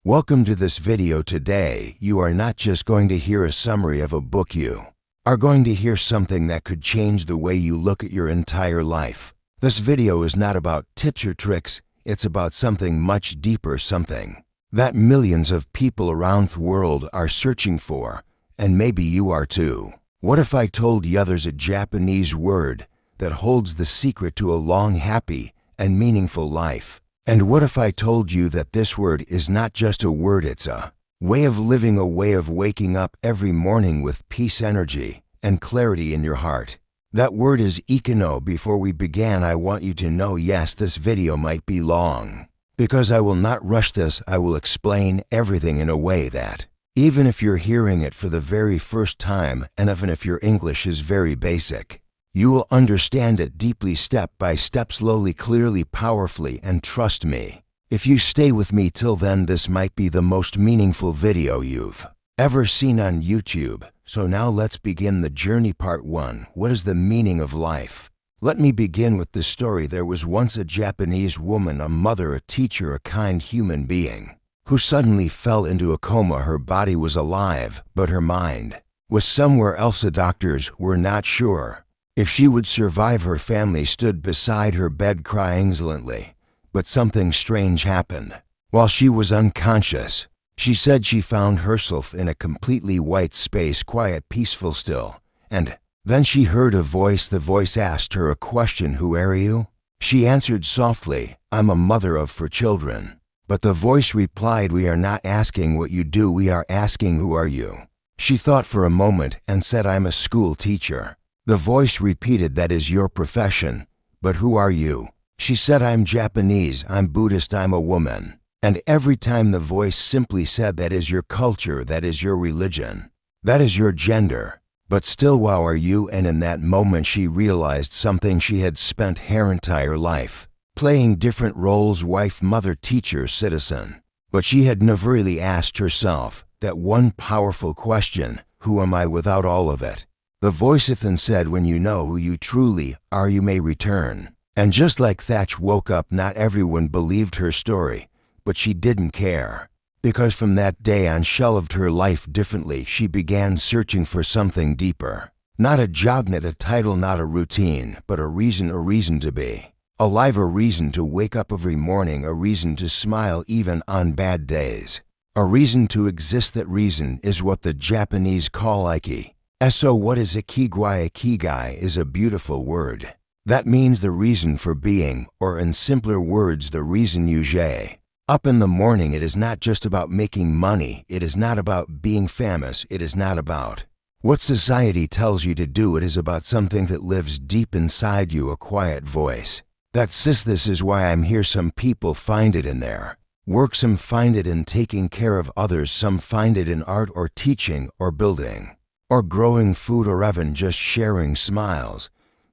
Welcome to this video. Today, you are not just going to hear a summary of a book, you are going to hear something that could change the way you look at your entire life. This video is not about tips or tricks, it's about something much deeper, something that millions of people around the world are searching for, and maybe you are too. What if I told you there's a Japanese word that holds the secret to a long, happy, and meaningful life? And what if I told you that this word is not just a word, it's a way of living, a way of waking up every morning with peace, energy, and clarity in your heart? That word is Ikigai. Before we begin, I want you to know, yes, this video might be long, because I will not rush this. I will explain everything in a way that, even if you're hearing it for the very first time, and even if your English is very basic, you will understand it deeply, step by step, slowly, clearly, powerfully, and trust me, if you stay with me till then, this might be the most meaningful video you've ever seen on YouTube. So now let's begin the journey. Part 1. What is the meaning of life? Let me begin with the story. There was once a Japanese woman, a mother, a teacher, a kind human being, who suddenly fell into a coma. Her body was alive, but her mind was somewhere else. The doctors were not sure if she would survive. Her family stood beside her bed crying silently, but something strange happened. While she was unconscious, she said she found herself in a completely white space, quiet, peaceful, still. And then she heard a voice. The voice asked her a question. Who are you? She answered softly, I'm a mother of 4 children. But the voice replied, we are not asking what you do, we are asking who are you? She thought for a moment and said, I'm a school teacher. The voice repeated, that is your profession, but who are you? She said, I'm Japanese, I'm Buddhist, I'm a woman. And every time the voice simply said, that is your culture, that is your religion, that is your gender. But still, who are you? And in that moment she realized something. She had spent her entire life playing different roles: wife, mother, teacher, citizen. But she had never really asked herself that one powerful question: who am I without all of it? The voice then said, when you know who you truly are, you may return. And just like Thatch woke up, not everyone believed her story, but she didn't care. Because from that day on, she lived her life differently. She began searching for something deeper. Not a job, not a title, not a routine, but a reason to be alive, a reason to wake up every morning, a reason to smile even on bad days, a reason to exist. That reason is what the Japanese call Ikigai. So what is Ikigai? Ikigai is a beautiful word. That means the reason for being, or in simpler words, the reason you get up in the morning. It is not just about making money. It is not about being famous. It is not about what society tells you to do. It is about something that lives deep inside you, a quiet voice that says, this is why I'm here. Some people find it in their work, some find it in taking care of others, some find it in art or teaching or building or growing food or even just sharing smiles.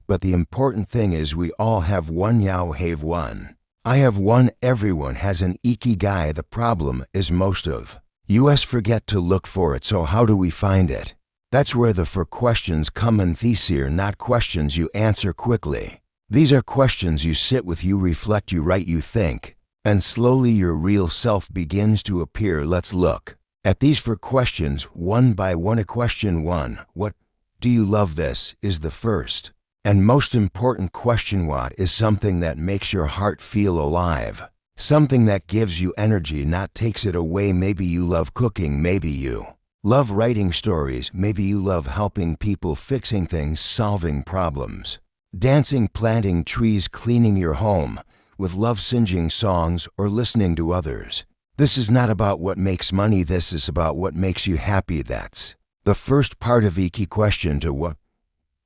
But the important thing is, we all have one. You have one. I have one. Everyone has an Ikigai. The problem is most of us forget to look for it. So how do we find it? That's where the 4 questions come in. These are not questions you answer quickly. These are questions you sit with, you reflect, you write, you think, and slowly your real self begins to appear. Let's look at these 4 questions one by one. Question 1. What do you love? This is the first and most important question. What is something that makes your heart feel alive? Something that gives you energy, not takes it away. Maybe you love cooking. Maybe you love writing stories. Maybe you love helping people, fixing things, solving problems, dancing, planting trees, cleaning your home with love, singing songs, or listening to others. This is not about what makes money. This is about what makes you happy. That's the first part of Ikigai. Question 2. What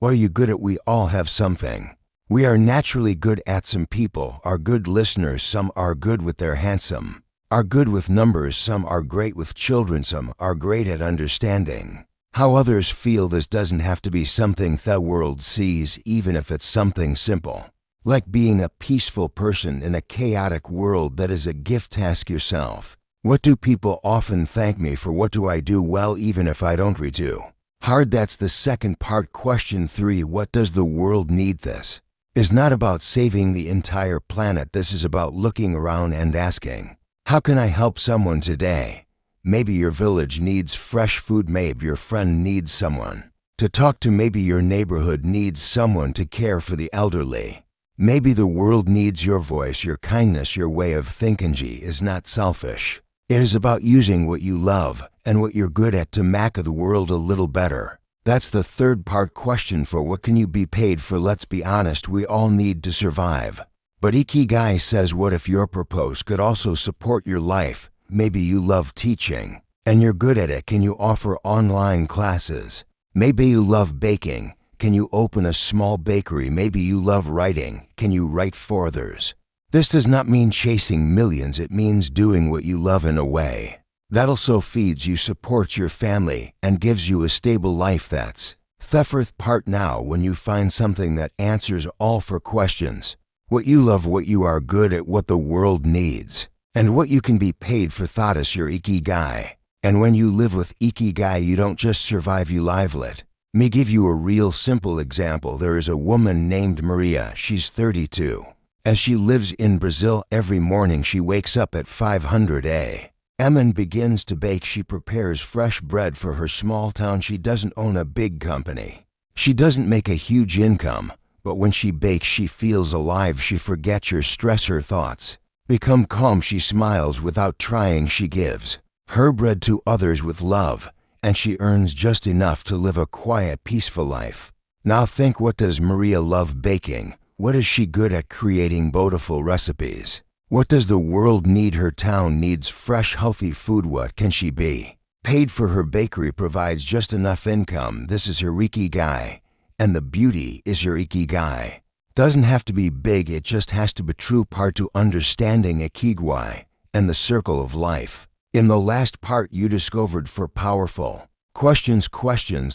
are you good at? We all have something we are naturally good at. Some people are good listeners, some are good with their hands, some are good with numbers, some are great with children, some are great at understanding how others feel. This doesn't have to be something the world sees, even if it's something simple, like being a peaceful person in a chaotic world. That is a gift. Ask yourself, what do people often thank me for? What do I do well, even if I don't do hard? That's the second part. Question 3. What does the world need? This is not about saving the entire planet. This is about looking around and asking, How can I help someone today? Maybe your village needs fresh food, maybe your friend needs someone to talk to, maybe your neighborhood needs someone to care for the elderly. Maybe the world needs your voice, your kindness, your way of thinking. G is not selfish. It is about using what you love and what you're good at to make the world a little better. That's the third part question for what can you be paid for. Let's be honest, we all need to survive. But Ikigai says, what if your purpose could also support your life? Maybe you love teaching and you're good at it. Can you offer online classes? Maybe you love baking. Can you open a small bakery? Maybe you love writing. Can you write for others? This does not mean chasing millions. It means doing what you love in a way that also feeds you, supports your family, and gives you a stable life. That's the fourth part. Now, when you find something that answers all four questions, what you love, what you are good at, what the world needs, and what you can be paid for, that is your Ikigai. And when you live with Ikigai, you don't just survive, you live it. Me give you a real simple example. There is a woman named Maria. She's 32. As she lives in Brazil, every morning she wakes up at 500 a.m. and begins to bake. She prepares fresh bread for her small town. She doesn't own a big company. She doesn't make a huge income, but when she bakes, she feels alive. She forgets her stress, her thoughts become calm. She smiles without trying. She gives her bread to others with love, and she earns just enough to live a quiet, peaceful life. Now think, what does Maria love? Baking. What is she good at? Creating beautiful recipes. What does the world need? Her town needs fresh, healthy food. What can she be paid for? Her bakery provides just enough income. This is her Ikigai. And the beauty is your Ikigai doesn't have to be big, it just has to be true. Part to understanding Ikigai and the circle of life. In the last part, you discovered four powerful questions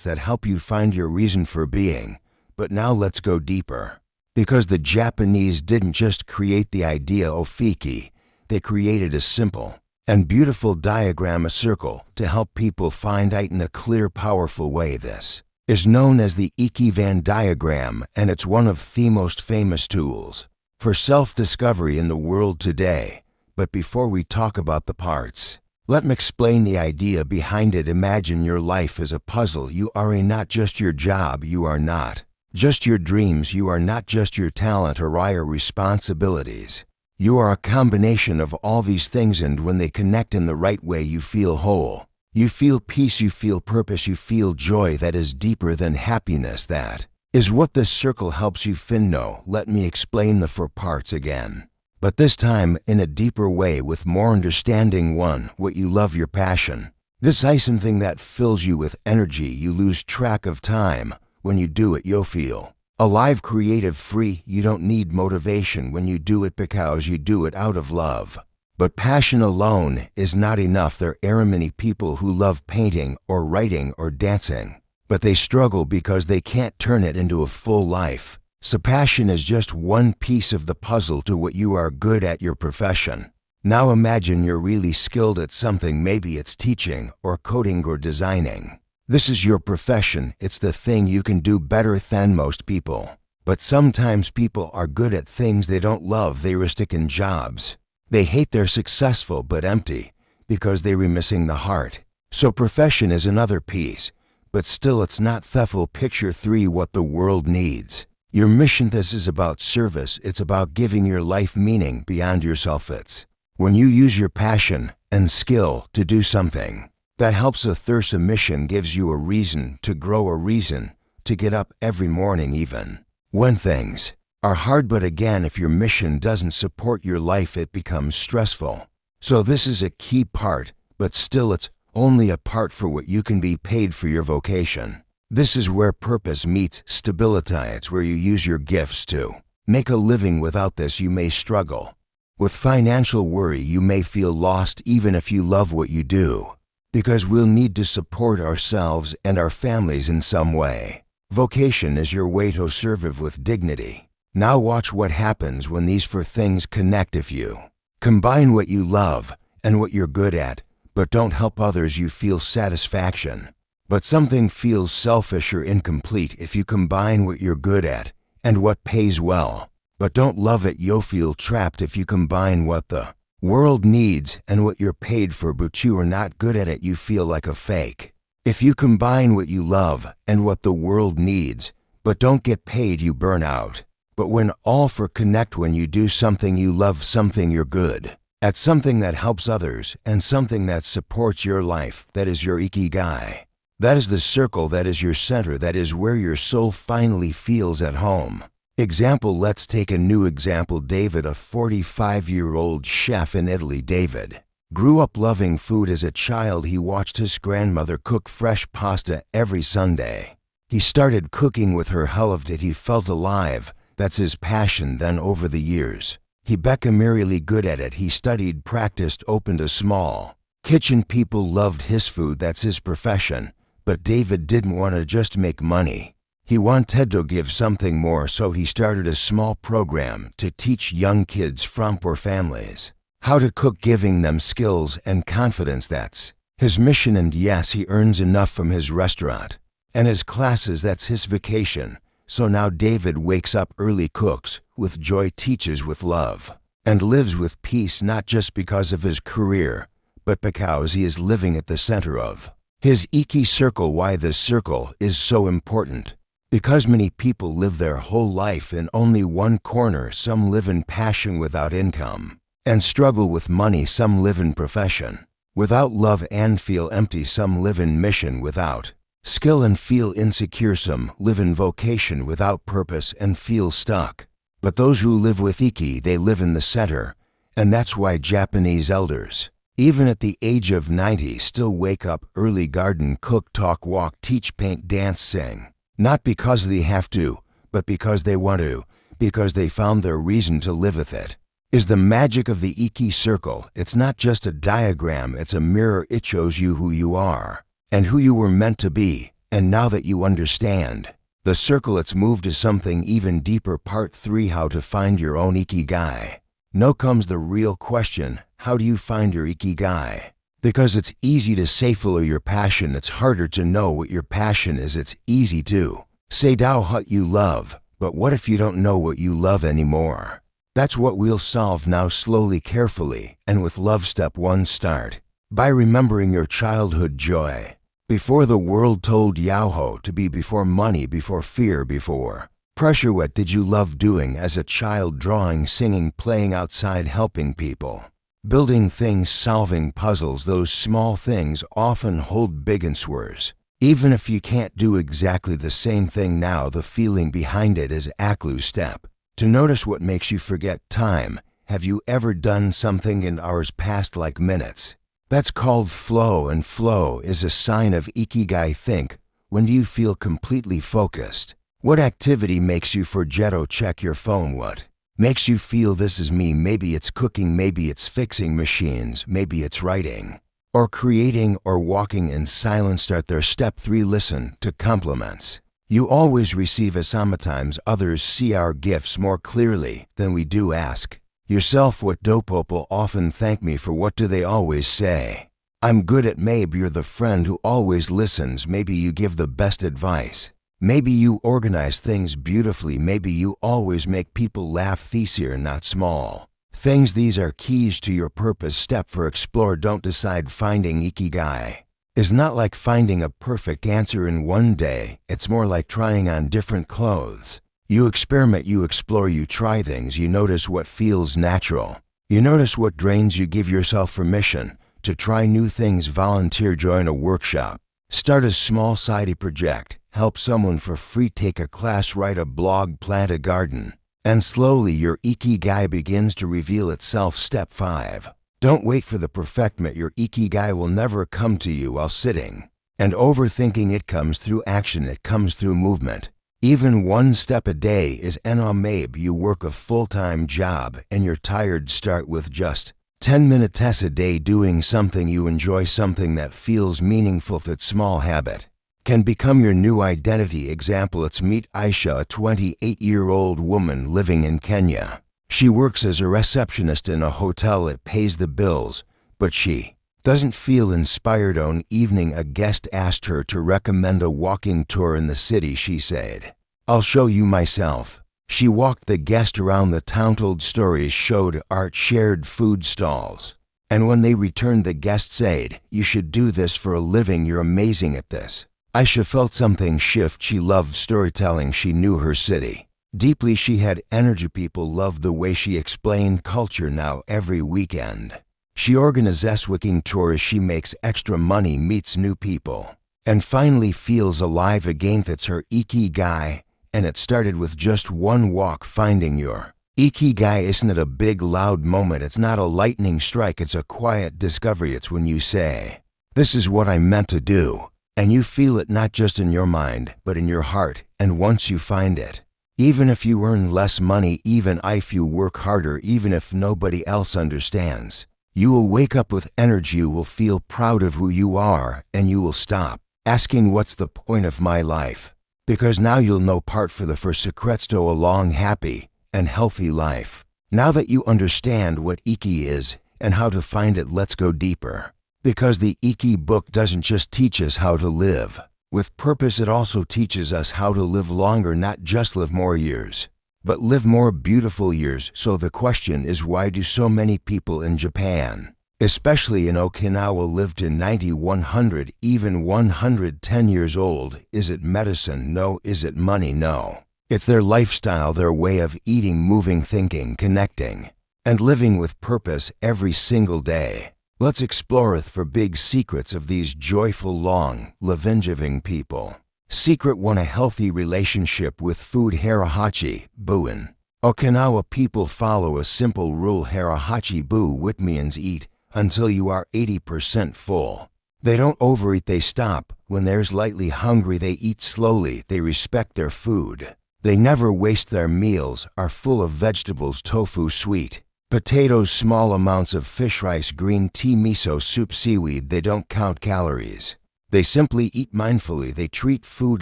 that help you find your reason for being. But now let's go deeper. Because the Japanese didn't just create the idea of Fiki, they created a simple and beautiful diagram, a circle, to help people find it in a clear, powerful way. This is known as the Ikigai diagram, and it's one of the most famous tools for self-discovery in the world today. But before we talk about the parts, let me explain the idea behind it. Imagine your life as a puzzle. You are not just your job, you are not just your dreams, you are not just your talent or your responsibilities. You are a combination of all these things, and when they connect in the right way, you feel whole. You feel peace, you feel purpose, you feel joy that is deeper than happiness. That is what this circle helps you find. No, let me explain the four parts again, but this time in a deeper way with more understanding. 1. What you love, your passion. This is something that fills you with energy. You lose track of time. When you do it, you'll feel alive, creative, free. You don't need motivation when you do it because you do it out of love. But passion alone is not enough. There are many people who love painting or writing or dancing, but they struggle because they can't turn it into a full life. So passion is just one piece of the puzzle to what you are good at, your profession. Now imagine you're really skilled at something. Maybe it's teaching or coding or designing. This is your profession. It's the thing you can do better than most people. But sometimes people are good at things they don't love. They are stuck in jobs they hate. They're successful but empty because they were missing the heart. So profession is another piece, but still it's not the full picture. 3. What the world needs. Your mission. This is about service. It's about giving your life meaning beyond yourself. It's when you use your passion and skill to do something that helps a thirst. A mission gives you a reason to grow, a reason to get up every morning, even when things are hard. But again, if your mission doesn't support your life, it becomes stressful. So this is a key part, but still it's only a part for what you can be paid for, your vocation. This is where purpose meets stability. It's where you use your gifts to make a living. Without this, you may struggle with financial worry. You may feel lost even if you love what you do, because we'll need to support ourselves and our families in some way. Vocation is your way to serve with dignity. Now watch what happens when these four things connect. If you combine what you love and what you're good at, but don't help others, you feel satisfaction. But something feels selfish or incomplete. If you combine what you're good at and what pays well, but don't love it, you'll feel trapped. If you combine what the world needs and what you're paid for, but you are not good at it, you feel like a fake. If you combine what you love and what the world needs, but don't get paid, you burn out. But when all for connect, when you do something you love, something you're good at, something that helps others, and something that supports your life, that is your Ikigai. That is the circle, that is your center, that is where your soul finally feels at home. Example, let's take a new example. David, a 45-year-old chef in Italy. David grew up loving food. As a child, he watched his grandmother cook fresh pasta every Sunday. He started cooking with her, loved it, he felt alive. That's his passion. Then over the years, he became really good at it. He studied, practiced, opened a small kitchen. People loved his food. That's his profession. But David didn't want to just make money. He wanted to give something more, so he started a small program to teach young kids from poor families how to cook, giving them skills and confidence. That's his mission. And yes, he earns enough from his restaurant and his classes. That's his vacation. So now David wakes up early, cooks with joy, teaches with love, and lives with peace, not just because of his career, but because he is living at the center of his Iki circle. Why this circle is so important? Because many people live their whole life in only one corner. Some live in passion without income and struggle with money. Some live in profession without love and feel empty. Some live in mission without skill and feel insecure. Some live in vocation without purpose and feel stuck. But those who live with Iki, they live in the center. And that's why Japanese elders, even at the age of 90, still wake up early, garden, cook, talk, walk, teach, paint, dance, sing. Not because they have to, but because they want to, because they found their reason to live with it. Is the magic of the Iki circle. It's not just a diagram, it's a mirror. It shows you who you are and who you were meant to be. And now that you understand the circle, it's moved to something even deeper. Part 3, how to find your own Ikigai. Now comes the real question. How do you find your Ikigai? Because it's easy to say follow your passion. It's harder to know what your passion is. It's easy to say do what you love, but what if you don't know what you love anymore? That's what we'll solve now, slowly, carefully, and with love. Step 1, start by remembering your childhood joy. Before the world told Yahoo to be, before money, before fear, before pressure. What did you love doing as a child? Drawing, singing, playing outside, helping people, building things, solving puzzles. Those small things often hold big answers. Even if you can't do exactly the same thing now, the feeling behind it is a clue. Step to notice what makes you forget time. Have you ever done something in hours passed like minutes? That's called flow, and flow is a sign of Ikigai. Think, when do you feel completely focused? What activity makes you forget? Check your phone. What makes you feel this is me? Maybe it's cooking, maybe it's fixing machines, maybe it's writing or creating or walking in silence. Start there. Step 3, listen to compliments. You always receive a. Sometimes others see our gifts more clearly than we do. Ask yourself, what do people often thank me for? What do they always say I'm good at? Maybe you're the friend who always listens. Maybe you give the best advice. Maybe you organize things beautifully. Maybe you always make people laugh. These are not small things. These are keys to your purpose. Step 4, explore. Don't decide. Finding Ikigai is not like finding a perfect answer in one day. It's more like trying on different clothes. You experiment, you explore, you try things. You notice what feels natural. You notice what drains you. Give yourself permission to try new things. Volunteer, join a workshop, start a small side project, help someone for free, take a class, write a blog, plant a garden, and slowly your Ikigai begins to reveal itself. Step 5, don't wait for the perfectment. Your Ikigai will never come to you while sitting and overthinking. It comes through action, it comes through movement. Even one step a day is enough. Maybe you work a full-time job and you're tired. Start with just 10 minutes a day doing something you enjoy, something that feels meaningful. That small habit can become your new identity. Example, let's meet Aisha, a 28-year-old woman living in Kenya. She works as a receptionist in a hotel. It pays the bills, but she doesn't feel inspired. On evening, a guest asked her to recommend a walking tour in the city. She said, "I'll show you myself." She walked the guest around the town, told stories, showed art, shared food stalls. And when they returned, the guest said, "You should do this for a living, you're amazing at this." Aisha felt something shift. She loved storytelling. She knew her city deeply. She had energy. People loved the way she explained culture. Now every weekend, she organizes weekend tours. She makes extra money, meets new people, and finally feels alive again. That's her Ikigai. And it started with just one walk. Finding your Ikigai isn't a big, loud moment. It's not a lightning strike. It's a quiet discovery. It's when you say, "This is what I'm meant to do." And you feel it not just in your mind, but in your heart. And once you find it, even if you earn less money, even if you work harder, even if nobody else understands, you will wake up with energy. You will feel proud of who you are, and you will stop asking, "What's the point of my life?" Because now you'll know part for the first secrets to a long, happy, and healthy life. Now that you understand what Iki is and how to find it, let's go deeper. Because the Iki book doesn't just teach us how to live with purpose, it also teaches us how to live longer, not just live more years, but live more beautiful years. So the question is, why do so many people in Japan, especially in Okinawa, live to 90, 100, even 110 years old? Is it medicine? No. Is it money? No. It's their lifestyle, their way of eating, moving, thinking, connecting, and living with purpose every single day. Let's explore the big secrets of these joyful, long, living people. Secret 1: a healthy relationship with food. Harahachi bu. In Okinawa, people follow a simple rule. Harahachi bu, which means eat until you are 80% full. They don't overeat. They stop when they're slightly hungry. They eat slowly. They respect their food. They never waste their meals. Are full of vegetables, tofu, sweet potatoes, small amounts of fish, rice, green tea, miso soup, seaweed. They don't count calories. They simply eat mindfully. They treat food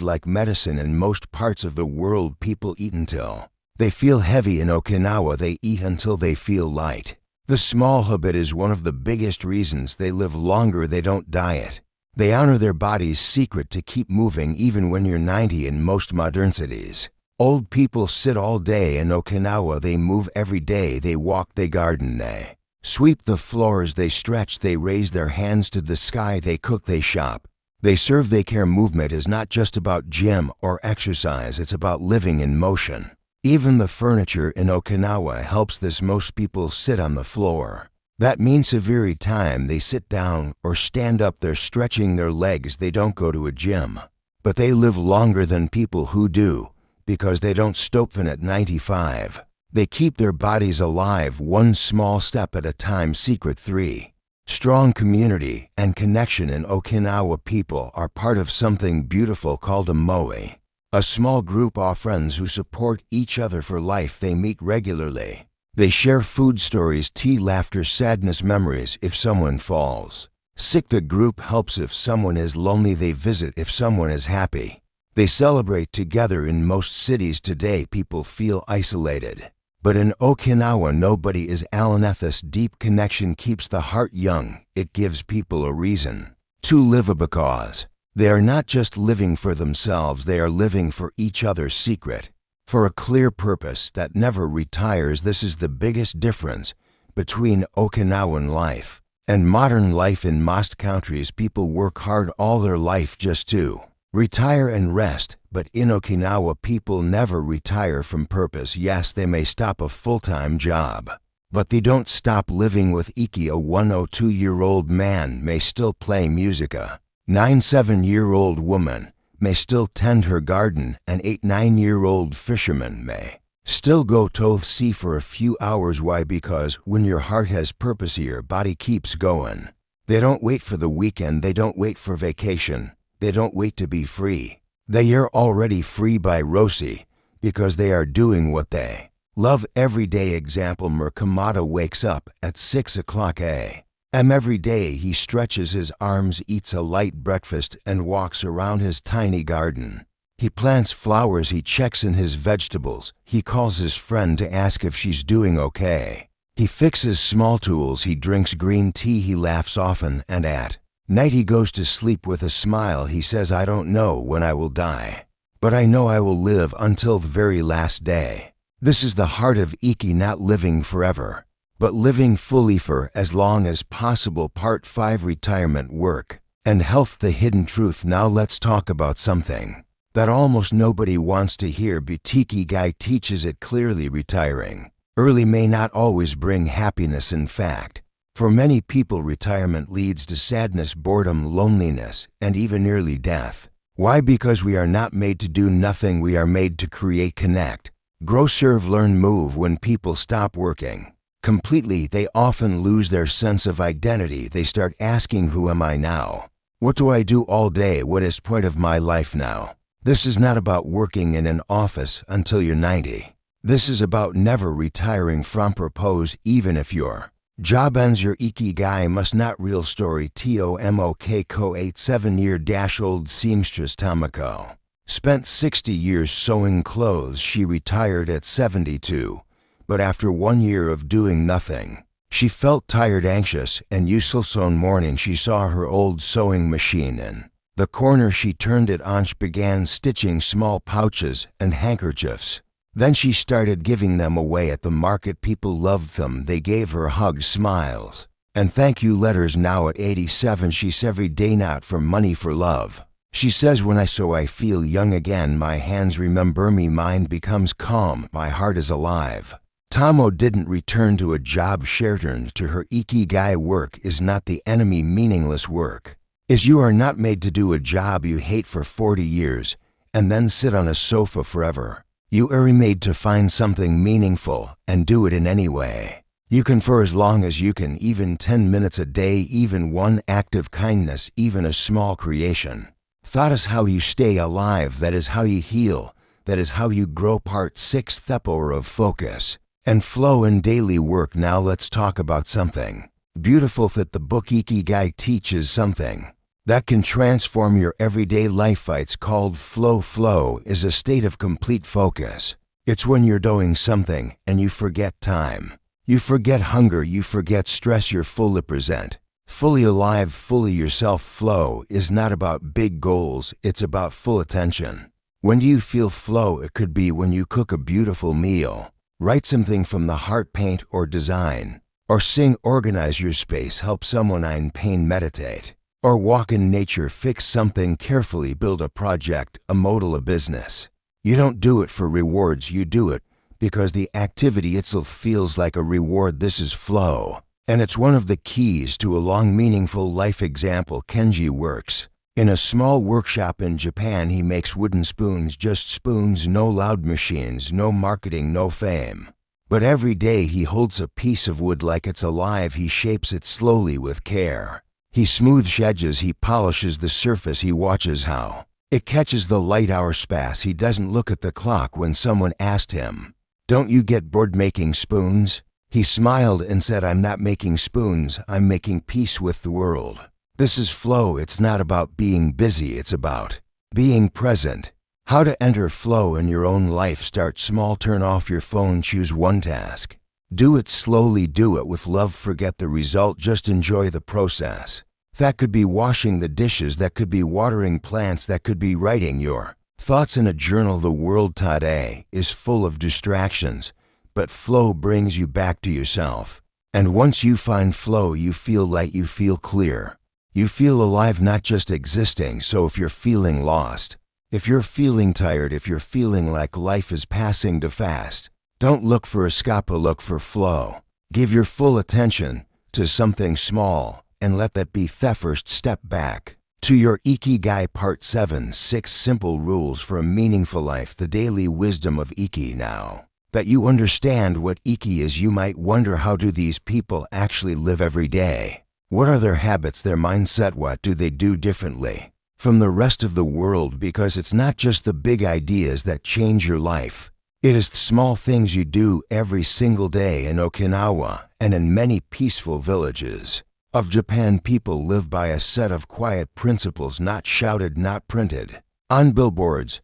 like medicine. In most parts of the world, people eat until they feel heavy. In Okinawa, they eat until they feel light. The small habit is one of the biggest reasons they live longer. They don't diet. They honor their body's secret to keep moving even when you're 90. In most modern cities, old people sit all day. In Okinawa, they move every day. They walk, they garden, they sweep the floors, they stretch, they raise their hands to the sky, they cook, they shop, they serve, they care. Movement is not just about gym or exercise. It's about living in motion. Even the furniture in Okinawa helps this. Most people sit on the floor. That means every time they sit down or stand up, they're stretching their legs. They don't go to a gym, but they live longer than people who do, because they don't stop at 95. They keep their bodies alive, one small step at a time. Secret 3: strong community and connection. In Okinawa, people are part of something beautiful called a moe, a small group of friends who support each other for life. They meet regularly. They share food, stories, tea, laughter, sadness, memories. If someone falls sick, the group helps. If someone is lonely, they visit. If someone is happy, they celebrate together. In most cities today, people feel isolated. But in Okinawa, nobody is alone. This deep connection keeps the heart young. It gives people a reason to live, because they are not just living for themselves, they are living for each other. Secret: for a clear purpose that never retires. This is the biggest difference between Okinawan life and modern life. In most countries, people work hard all their life just to retire and rest. But in Okinawa, people never retire from purpose. Yes, they may stop a full-time job, but they don't stop living with Iki. A 102-year-old man may still play music. A 97-year-old woman may still tend her garden. An 9-year-old fisherman may still go to the sea for a few hours. Why? Because when your heart has purpose, your body keeps going. They don't wait for the weekend. They don't wait for vacation. They don't wait to be free. They are already free by Roshi, because they are doing what they love every day. Example: Murkamata wakes up at 6 o'clock a.m. every day. He stretches his arms, eats a light breakfast, and walks around his tiny garden. He plants flowers. He checks in his vegetables. He calls his friend to ask if she's doing okay. He fixes small tools. He drinks green tea. He laughs often, and at night he goes to sleep with a smile. He says, "I don't know when I will die, but I know I will live until the very last day." This is the heart of Iki, not living forever, but living fully for as long as possible. Part 5: Retirement, Work, and Health, the Hidden Truth. Now let's talk about something that almost nobody wants to hear, but Ikigai teaches it clearly. Retiring early may not always bring happiness. In fact, for many people, retirement leads to sadness, boredom, loneliness, and even nearly death. Why? Because we are not made to do nothing. We are made to create, connect, grow, serve, learn, move. When people stop working completely, they often lose their sense of identity. They start asking, who am I now? What do I do all day? What is the point of my life now? This is not about working in an office until you're 90. This is about never retiring from purpose, even if your job ends. Your Ikigai must not. Real story. Tomoko, 87-year-old seamstress Tomoko, spent 60 years sewing clothes. She retired at 72, but after 1 year of doing nothing, she felt tired, anxious, and useless. One morning she saw her old sewing machine in the corner. She turned it on. She began stitching small pouches and handkerchiefs. Then she started giving them away at the market. People loved them. They gave her hugs, smiles, and thank you letters. Now at 87, she says, every day, not for money, for love. She says, when I sew, I feel young again. My hands remember me, mind becomes calm, my heart is alive. Tomo didn't return to a job. She returned to her Ikigai. Work is not the enemy. Meaningless work is you are not made to do a job you hate for 40 years and then sit on a sofa forever. You are made to find something meaningful and do it in any way you can for as long as you can, even 10 minutes a day, even one act of kindness, even a small creation. Thought is how you stay alive. That is how you heal. That is how you grow. Part 6: The power of focus and flow in daily work. Now let's talk about something beautiful that the book Ikigai teaches, something that can transform your everyday life. It's called flow. Flow is a state of complete focus. It's when you're doing something and you forget time. You forget hunger. You forget stress. You're fully present, fully alive, fully yourself. Flow is not about big goals. It's about full attention. When do you feel flow? It could be when you cook a beautiful meal, write something from the heart, paint or design, or sing, organize your space, help someone in pain, meditate, or walk in nature, fix something carefully, build a project, a model, a business. You don't do it for rewards. You do it because the activity itself feels like a reward. This is flow, and it's one of the keys to a long, meaningful life. Example: Kenji works in a small workshop in Japan. He makes wooden spoons, just spoons, no loud machines, no marketing, no fame. But every day he holds a piece of wood like it's alive. He shapes it slowly with care. He smooths edges, he polishes the surface, he watches how it catches the light. Hours pass. He doesn't look at the clock. When someone asked him, "Don't you get bored making spoons?" he smiled and said, "I'm not making spoons, I'm making peace with the world." This is flow. It's not about being busy, it's about being present. How to enter flow in your own life: start small, turn off your phone, choose one task. Do it slowly, do it with love, forget the result, just enjoy the process. That could be washing the dishes, that could be watering plants, that could be writing your thoughts in a journal. The world today is full of distractions, but flow brings you back to yourself. And once you find flow, you feel light, you feel clear. You feel alive, not just existing. So if you're feeling lost, if you're feeling tired, if you're feeling like life is passing too fast, don't look for escape, look for flow. Give your full attention to something small and let that be the first step back to your Ikigai. Part 7: 6 Simple Rules for a Meaningful Life. The daily wisdom of Iki. Now that you understand what Iki is, you might wonder, how do these people actually live every day? What are their habits, their mindset? What do they do differently from the rest of the world? Because it's not just the big ideas that change your life. It is the small things you do every single day. In Okinawa and in many peaceful villages of Japan, people live by a set of quiet principles, not shouted, not printed on billboards,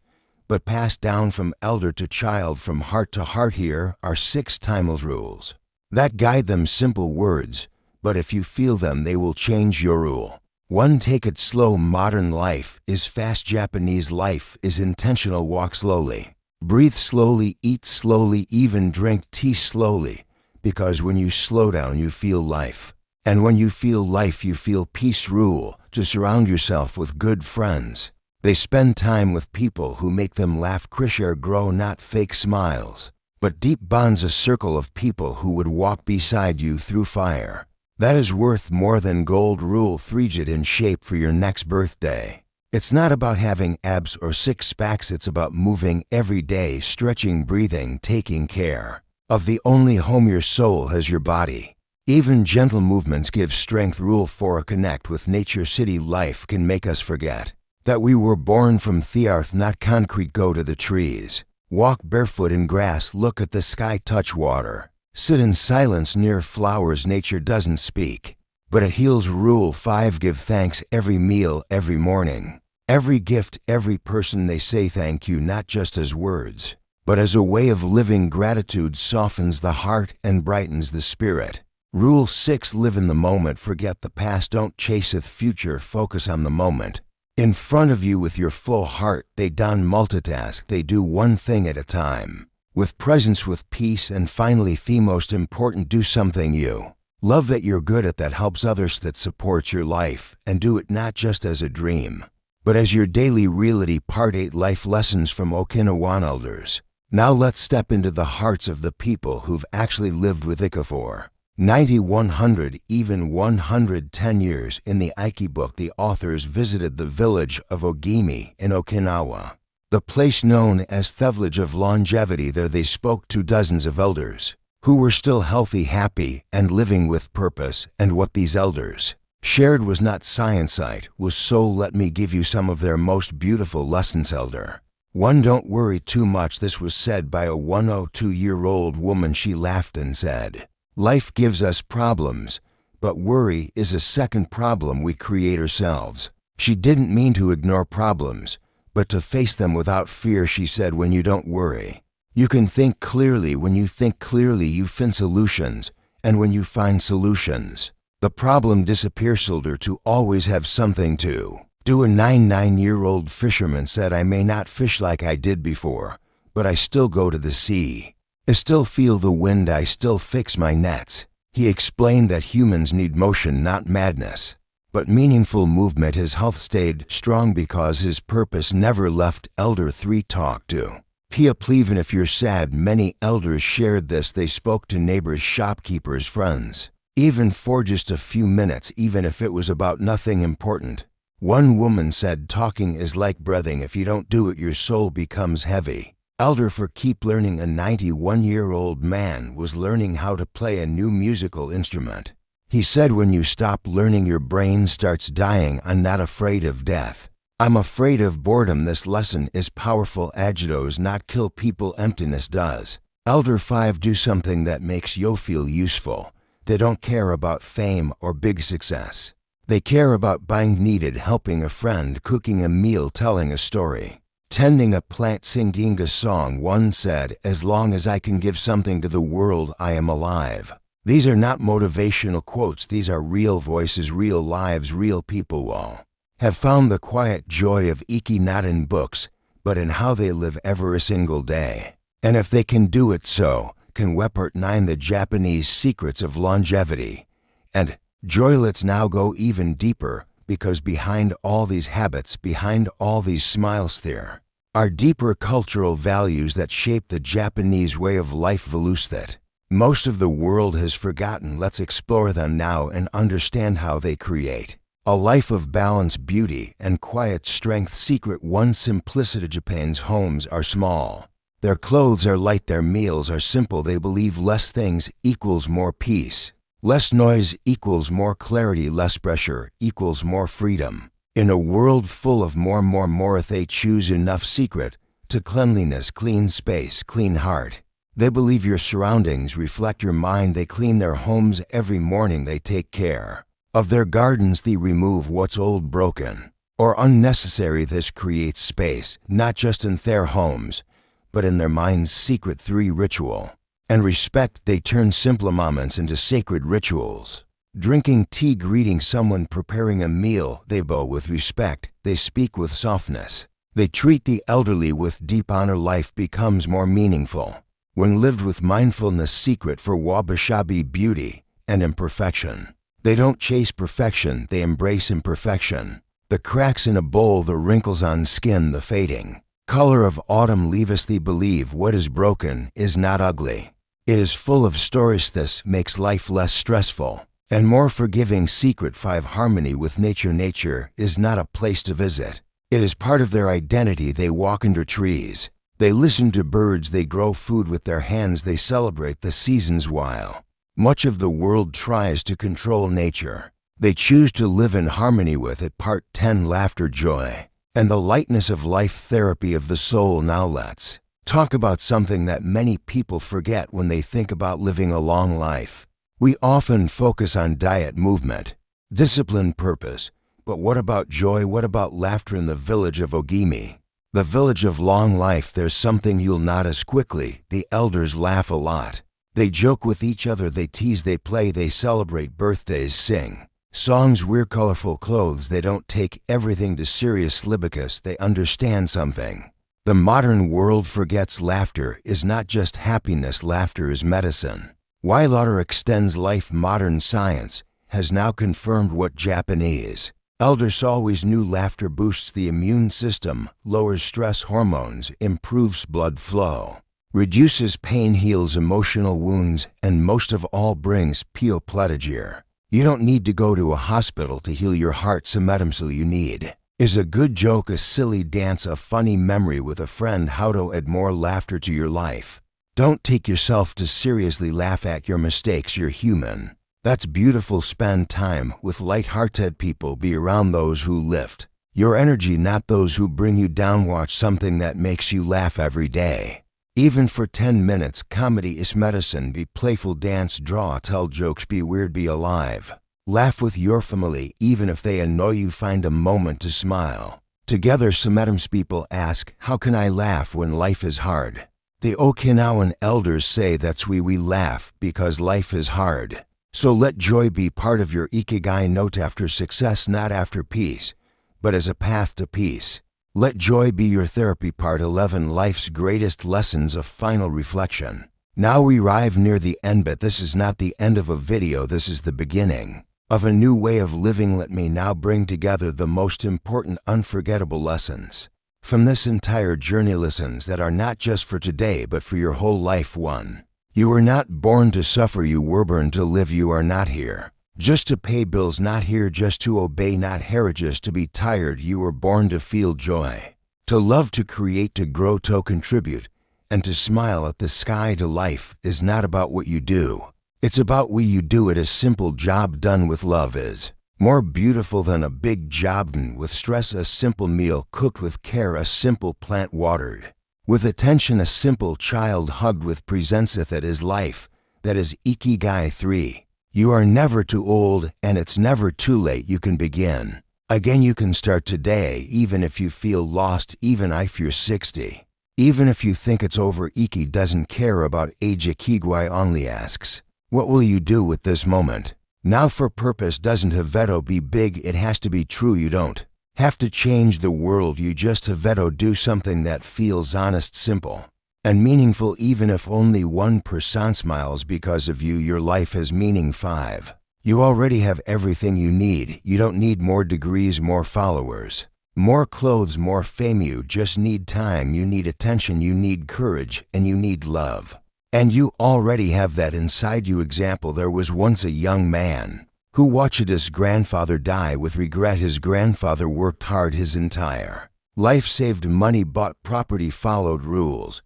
but passed down from elder to child, from heart to heart. Here are 6 timeless rules that guide them. Simple words, but if you feel them, they will change your rule. 1. Take it slow. Modern life is fast. Japanese life is intentional. Walk slowly. Breathe slowly, eat slowly, even drink tea slowly, because when you slow down, you feel life. And when you feel life, you feel peace. Rule to surround yourself with good friends. They spend time with people who make them laugh. Krishna grow not fake smiles, but deep bonds. A circle of people who would walk beside you through fire. That is worth more than gold. Rule 3. Get in shape for your next birthday. It's not about having abs or six packs. It's about moving every day, stretching, breathing, taking care of the only home your soul has, your body. Even gentle movements give strength. Rule 4. Connect with nature. City life can make us forget that we were born from the earth, not concrete. Go to the trees. Walk barefoot in grass. Look at the sky. Touch water. Sit in silence near flowers. Nature doesn't speak, but it heals. Rule 5. Give thanks every meal, every morning, every gift, every person. They say thank you not just as words, but as a way of living. Gratitude softens the heart and brightens the spirit. Rule 6. Live in the moment. Forget the past. Don't chase the future. Focus on the moment in front of you with your full heart. They don't multitask. They do one thing at a time, with presence, with peace. And finally, the most important, do something you love, that you're good at, that helps others, that supports your life. And do it not just as a dream, but as your daily reality. Part 8. Life lessons from Okinawan elders. Now let's step into the hearts of the people who've actually lived with Ikigai for 90, 100, even 110 years. In the Ikigai, the authors visited the village of Ogimi in Okinawa, the place known as the village of longevity. There they spoke to dozens of elders who were still healthy, happy, and living with purpose. And what these elders shared was not science, it was soul. Let me give you some of their most beautiful lessons. Elder 1. Don't worry too much. This was said by a 102-year-old woman. She laughed and said, life gives us problems, but worry is a second problem we create ourselves. She didn't mean to ignore problems, but to face them without fear. She said, when you don't worry, you can think clearly. When you think clearly, you find solutions. And when you find solutions, the problem disappears. Elder 2. Always have something to do. A 99-year-old fisherman said, I may not fish like I did before, but I still go to the sea. I still feel the wind. I still fix my nets. He explained that humans need motion, not madness, but meaningful movement. His health stayed strong because his purpose never left. Elder 3. Talk to people. Even if you're sad. Many elders shared this. They spoke to neighbors, shopkeepers, friends, even for just a few minutes, even if it was about nothing important. One woman said, talking is like breathing. If you don't do it, your soul becomes heavy. Elder 4. Keep learning. A 91-year-old man was learning how to play a new musical instrument. He said, when you stop learning, your brain starts dying. I'm not afraid of death. I'm afraid of boredom. This lesson is powerful. Agitos not kill people, emptiness does. Elder 5. Do something that makes you feel useful. They don't care about fame or big success. They care about being needed, helping a friend, cooking a meal, telling a story, tending a plant, singing a song. One said, as long as I can give something to the world, I am alive. These are not motivational quotes. These are real voices, real lives, real people who have found the quiet joy of Ikigai not in books, but in how they live every single day. And if they can do it, so can we. Part 9. The Japanese secrets of longevity and joy. Let's now go even deeper, because behind all these habits, behind all these smiles, there are deeper cultural values that shape the Japanese way of life, values that most of the world has forgotten. Let's explore them now and understand how they create a life of balance, beauty, and quiet strength. Secret 1. Simplicity. Japan's homes are small. Their clothes are light. Their meals are simple. They believe less things equals more peace. Less noise equals more clarity. Less pressure equals more freedom. In a world full of more, they choose enough. Secret to cleanliness. Clean space, clean heart. They believe your surroundings reflect your mind. They clean their homes every morning. They take care of their gardens. They remove what's old, broken, or unnecessary. This creates space, not just in their homes, but in their minds. Secret 3. Ritual and respect. They turn simple moments into sacred rituals. Drinking tea, greeting someone, preparing a meal. They bow with respect. They speak with softness. They treat the elderly with deep honor. Life becomes more meaningful when lived with mindfulness. Secret for wabi-sabi beauty and imperfection. They don't chase perfection, they embrace imperfection. The cracks in a bowl, the wrinkles on skin, the fading color of autumn leave us. They believe what is broken is not ugly. It is full of stories. This makes life less stressful and more forgiving. Secret 5. Harmony with nature. Nature is not a place to visit. It is part of their identity. They walk under trees. They listen to birds. They grow food with their hands. They celebrate the seasons. While much of the world tries to control nature, they choose to live in harmony with it. Part 10. Laughter, joy, and the lightness of life. Therapy of the soul. Now let's talk about something that many people forget when they think about living a long life. We often focus on diet, movement, discipline, purpose. But what about joy? What about laughter? In the village of Ogimi, the village of long life, there's something you'll notice quickly. The elders laugh a lot. They joke with each other. They tease, they play, they celebrate birthdays, sing songs, wear colorful clothes. They don't take everything too seriously because they understand something. The modern world forgets laughter is not just happiness. Laughter is medicine. Why laughter extends life. Modern science has now confirmed what Japanese elders always knew. Laughter boosts the immune system, lowers stress hormones, improves blood flow, reduces pain, heals emotional wounds, and most of all brings pleasure. You don't need to go to a hospital to heal your heart. All you need is a good joke, a silly dance, a funny memory with a friend. How to add more laughter to your life. Don't take yourself too seriously. Laugh at your mistakes. You're human. That's beautiful. Spend time with light-hearted people. Be around those who lift your energy, not those who bring you down. Watch something that makes you laugh every day, even for 10 minutes. Comedy is medicine. Be playful, dance, draw, tell jokes, be weird, be alive. Laugh with your family, even if they annoy you. Find a moment to smile together. Sometimes people ask, how can I laugh when life is hard? The Okinawan elders say that's we laugh because life is hard. So let joy be part of your Ikigai. Note, after success, not after peace, but as a path to peace. Let joy be your therapy. Part 11. Life's greatest lessons, a final reflection. Now we arrive near the end, but this is not the end of a video. This is the beginning of a new way of living. Let me now bring together the most important, unforgettable lessons from this entire journey. Lessons that are not just for today, but for your whole life. 1. You were not born to suffer. You were born to live. You are not here just to pay bills, not here just to obey, not here just to be tired. You were born to feel joy, to love, to create, to grow, to contribute, and to smile at the sky. To life is not about what you do. It's about what you do it. A simple job done with love is more beautiful than a big job done with stress. A simple meal cooked with care, a simple plant watered with attention, a simple child hugged with presence. That is life. That is Ikigai. 3. You are never too old, and it's never too late. You can begin again. You can start today, even if you feel lost, even if you're 60, even if you think it's over. Iki doesn't care about age. Ikigai only asks, what will you do with this moment? Now, for purpose doesn't have to be big, it has to be true. You don't have to change the world, you just have to do something that feels honest, simple, and meaningful. Even if only 1% smiles because of you, your life has meaning. 5. You already have everything you need. You don't need more degrees, more followers, more clothes, more fame. You just need time, you need attention, you need courage, and you need love. And you already have that inside you. Example: there was once a young man who watched his grandfather die with regret. His grandfather worked hard his entire life, saved money, bought property, followed rules.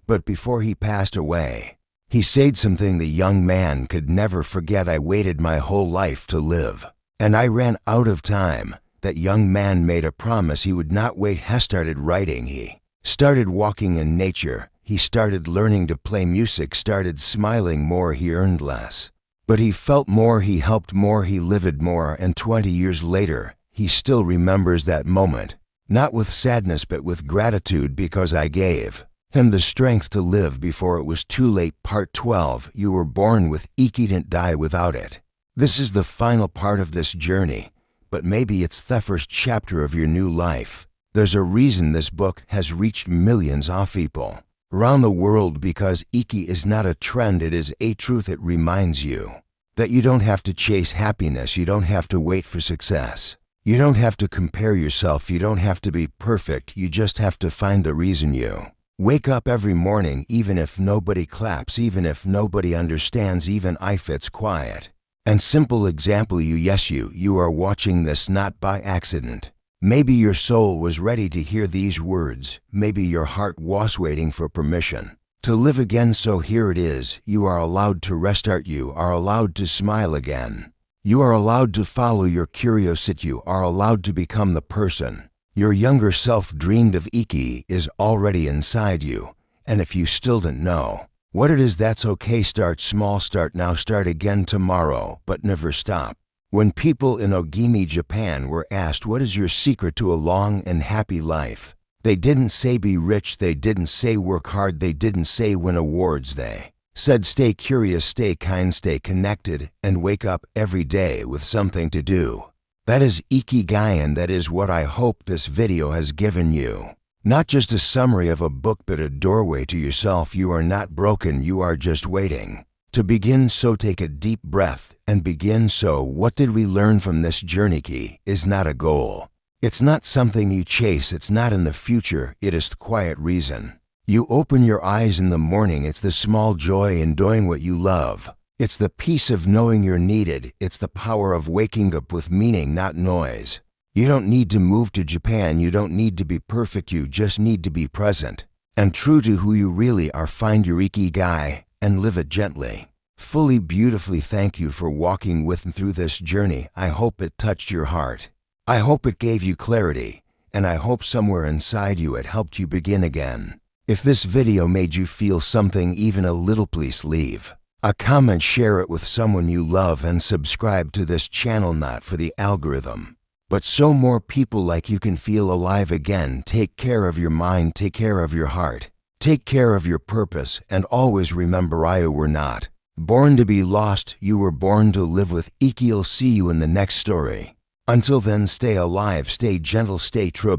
But before he passed away, he said something the young man could never forget. I waited my whole life to live, and I ran out of time. That young man made a promise he would not wait. He started writing, he started walking in nature, he started learning to play music, started smiling more. He earned less, but he felt more, he helped more, he lived more. And 20 years later, he still remembers that moment, not with sadness but with gratitude, because I gave him the strength to live before it was too late. Part 12. You were born with Iki, didn't die without it. This is the final part of this journey, but maybe it's the first chapter of your new life. There's a reason this book has reached millions of people around the world, because Ikigai is not a trend, it is a truth. It reminds you that you don't have to chase happiness, you don't have to wait for success, you don't have to compare yourself, you don't have to be perfect, you just have to find the reason you wake up every morning, even if nobody claps, even if nobody understands, even if it's quiet. And simple example, you are watching this not by accident. Maybe your soul was ready to hear these words. Maybe your heart was waiting for permission to live again. So here it is. You are allowed to restart. You are allowed to smile again. You are allowed to follow your curiosity. You are allowed to become the person your younger self dreamed of. Ikigai is already inside you. And if you still don't know what it is, that's okay. Start small, start now, start again tomorrow, but never stop. When people in Ogimi, Japan were asked, what is your secret to a long and happy life? They didn't say be rich, they didn't say work hard, they didn't say win awards, they said stay curious, stay kind, stay connected, and wake up every day with something to do. That is Ikigai, and that is what I hope this video has given you. Not just a summary of a book, but a doorway to yourself. You are not broken, you are just waiting to begin. So take a deep breath and begin. So what did we learn from this journey? Ikigai is not a goal. It's not something you chase. It's not in the future. It is the quiet reason you open your eyes in the morning. It's the small joy in doing what you love. It's the peace of knowing you're needed. It's the power of waking up with meaning, not noise. You don't need to move to Japan. You don't need to be perfect. You just need to be present and true to who you really are. Find your Ikigai and live it gently, fully, beautifully. Thank you for walking with me through this journey. I hope it touched your heart. I hope it gave you clarity. And I hope somewhere inside you it helped you begin again. If this video made you feel something, even a little, please leave a comment, share it with someone you love, and subscribe to this channel, not for the algorithm, but so more people like you can feel alive again. Take care of your mind, take care of your heart, take care of your purpose, and always remember, you were not born to be lost, you were born to live with Ikigai. I'll see you in the next story. Until then, stay alive, stay gentle, stay true.